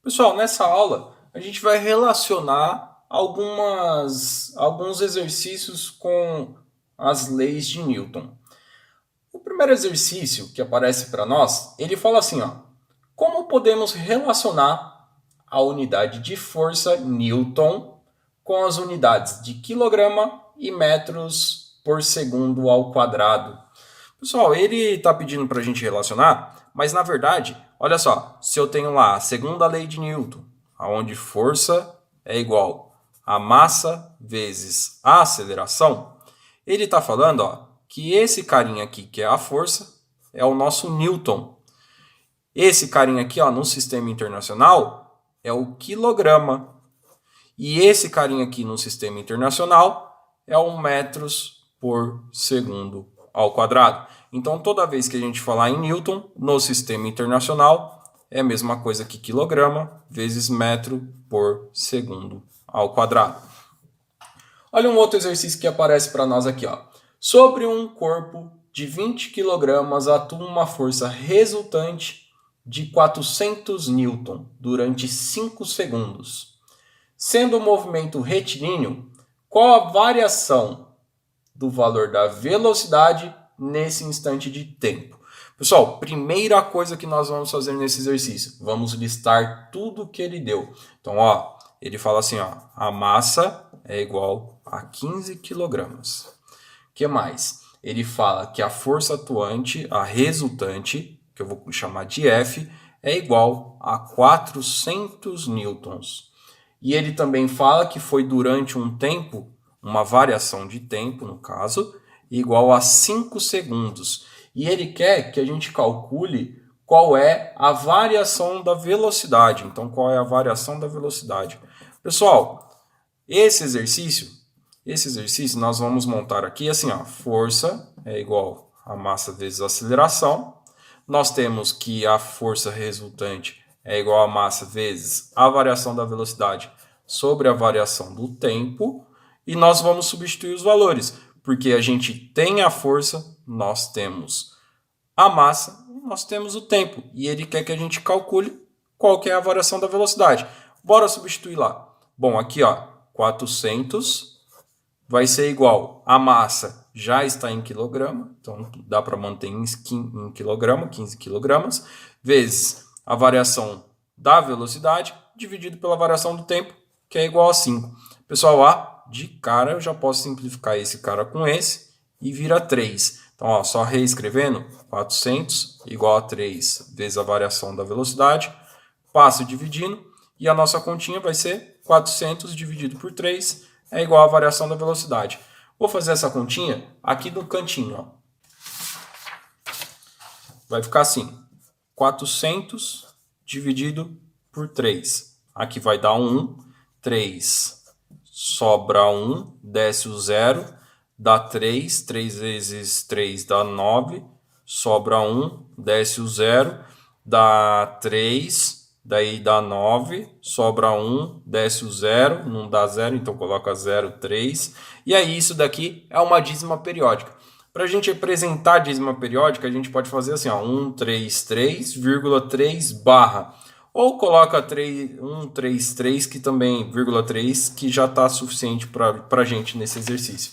Pessoal, nessa aula a gente vai relacionar alguns exercícios com as leis de Newton. O primeiro exercício que aparece para nós, ele fala assim, ó, como podemos relacionar a unidade de força Newton com as unidades de quilograma e metros por segundo ao quadrado? Pessoal, ele está pedindo para a gente relacionar, mas na verdade, olha só, se eu tenho lá a segunda lei de Newton, onde força é igual a massa vezes a aceleração, ele está falando ó, que esse carinha aqui, que é a força, é o nosso Newton. Esse carinha aqui ó, no sistema internacional é o quilograma. E esse carinha aqui no sistema internacional é o metros por segundo ao quadrado. Então, toda vez que a gente falar em Newton no sistema internacional, é a mesma coisa que quilograma vezes metro por segundo ao quadrado. Olha um outro exercício que aparece para nós aqui. Ó. Sobre um corpo de 20 kg atua uma força resultante de 400 newton durante 5 segundos. Sendo o movimento retilíneo, qual a variação do valor da velocidade nesse instante de tempo? Pessoal, primeira coisa que nós vamos fazer nesse exercício, vamos listar tudo que ele deu. Então, ó, ele fala assim, ó, a massa é igual a 15 quilogramas. O que mais? Ele fala que a força atuante, a resultante, que eu vou chamar de F, é igual a 400 newtons. E ele também fala que foi durante um tempo, uma variação de tempo, no caso, igual a 5 segundos. E ele quer que a gente calcule qual é a variação da velocidade. Então, qual é a variação da velocidade? Pessoal, esse exercício nós vamos montar aqui assim, ó, força é igual a massa vezes a aceleração. Nós temos que a força resultante é igual a massa vezes a variação da velocidade sobre a variação do tempo. E nós vamos substituir os valores, porque a gente tem a força, nós temos a massa, nós temos o tempo. E ele quer que a gente calcule qual que é a variação da velocidade. Bora substituir lá. Bom, aqui ó, 400 vai ser igual a massa já está em quilograma, então dá para manter em quilograma, 15 quilogramas, vezes a variação da velocidade dividido pela variação do tempo, que é igual a 5. Pessoal, de cara eu já posso simplificar esse cara com esse e vira 3. Então, ó, só reescrevendo, 400 igual a 3 vezes a variação da velocidade, passo dividindo, e a nossa continha vai ser 400 dividido por 3 é igual à variação da velocidade. Vou fazer essa continha aqui no cantinho. Ó. Vai ficar assim, 400 dividido por 3. Aqui vai dar 1, 3 sobra 1, desce o 0, dá 3, 3 vezes 3 dá 9, sobra 1, desce o 0, dá 3, daí dá 9, sobra 1, desce o 0, não dá 0, então coloca 0, 3. E aí isso daqui é uma dízima periódica. Para a gente representar a dízima periódica, a gente pode fazer assim, ó, 133,3 barra. Ou coloca 133, que também, vírgula 3, que já está suficiente para a gente nesse exercício.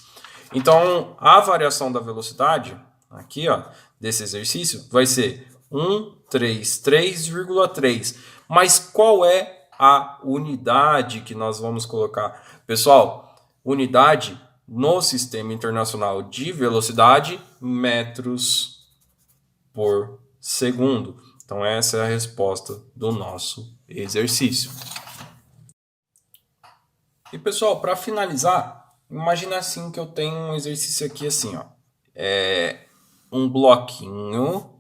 Então, a variação da velocidade, aqui, ó, desse exercício, vai ser 133,3. Mas qual é a unidade que nós vamos colocar? Pessoal, unidade no Sistema Internacional de Velocidade, metros por segundo. Então, essa é a resposta do nosso exercício. E, pessoal, para finalizar, imagina assim que eu tenho um exercício aqui assim, ó. É um bloquinho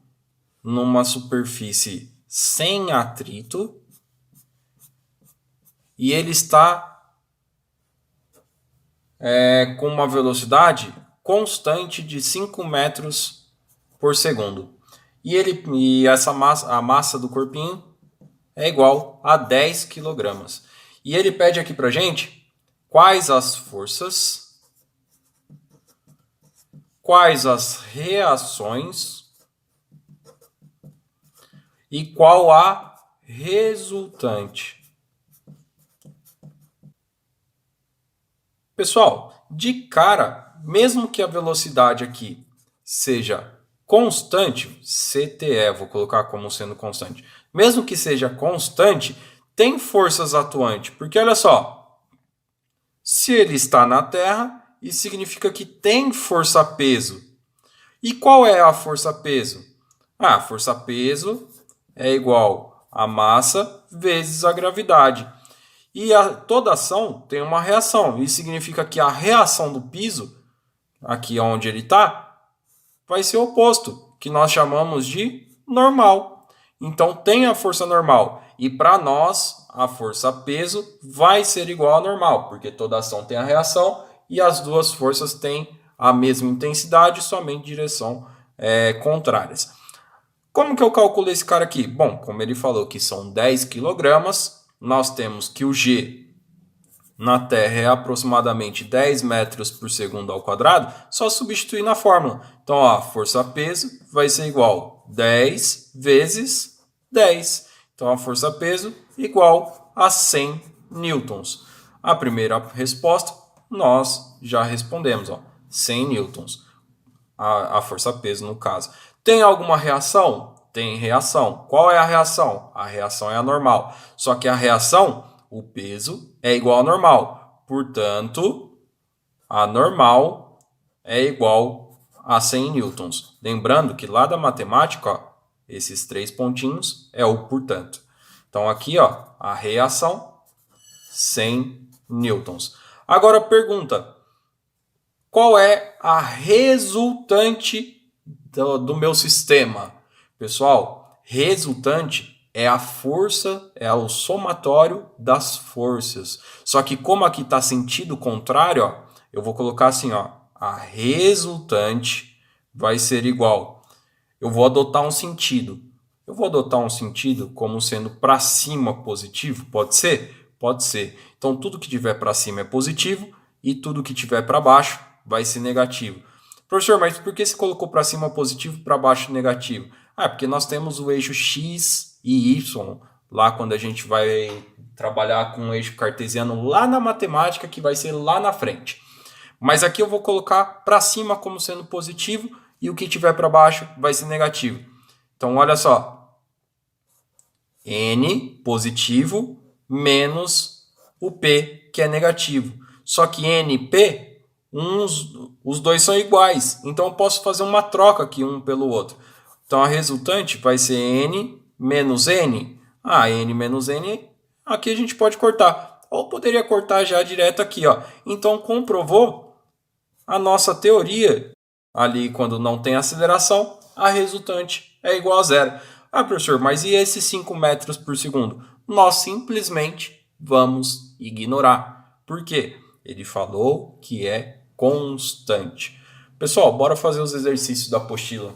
numa superfície sem atrito e ele está com uma velocidade constante de 5 metros por segundo. E a massa do corpinho é igual a 10 quilogramas. E ele pede aqui para gente quais as forças, quais as reações e qual a resultante. Pessoal, de cara, mesmo que a velocidade aqui seja constante, CTE, vou colocar como sendo constante, mesmo que seja constante, tem forças atuantes, porque olha só, se ele está na Terra, isso significa que tem força-peso. E qual é a força-peso? A força-peso é igual a massa vezes a gravidade. E toda ação tem uma reação. Isso significa que a reação do piso, aqui onde ele está, vai ser o oposto, que nós chamamos de normal. Então tem a força normal. E para nós, a força-peso vai ser igual a normal, porque toda ação tem a reação e as duas forças têm a mesma intensidade, somente direção contrárias. Como que eu calculo esse cara aqui? Bom, como ele falou que são 10 quilogramas, nós temos que o G na Terra é aproximadamente 10 metros por segundo ao quadrado, só substituir na fórmula. Então, a força-peso vai ser igual a 10 vezes 10. Então, a força-peso igual a 100 newtons. A primeira resposta, nós já respondemos, 100 newtons. A força-peso, no caso. Tem alguma reação? Tem reação. Qual é a reação? A reação é a normal. Só que a reação, o peso é igual ao normal. Portanto, a normal é igual a 100 newtons. Lembrando que lá da matemática, esses 3 pontinhos é o portanto. Então aqui, a reação, 100 newtons. Agora pergunta, qual é a resultante do meu sistema? Pessoal, resultante é a força, é o somatório das forças. Só que como aqui está sentido contrário, eu vou colocar assim, a resultante vai ser igual. Eu vou adotar um sentido. Eu vou adotar um sentido como sendo para cima positivo, pode ser? Pode ser. Então tudo que tiver para cima é positivo e tudo que tiver para baixo vai ser negativo. Professor, mas por que você colocou para cima positivo e para baixo negativo? Porque nós temos o eixo X e Y, lá quando a gente vai trabalhar com o eixo cartesiano lá na matemática, que vai ser lá na frente. Mas aqui eu vou colocar para cima como sendo positivo e o que tiver para baixo vai ser negativo. Então, olha só. N positivo menos o P, que é negativo. Só que N e P, os dois são iguais. Então, eu posso fazer uma troca aqui um pelo outro. Então, a resultante vai ser N menos N. N menos N, aqui a gente pode cortar. Ou poderia cortar já direto aqui. Então, comprovou a nossa teoria. Ali, quando não tem aceleração, a resultante é igual a zero. Professor, mas e esses 5 metros por segundo? Nós simplesmente vamos ignorar. Por quê? Ele falou que é constante. Pessoal, bora fazer os exercícios da apostila.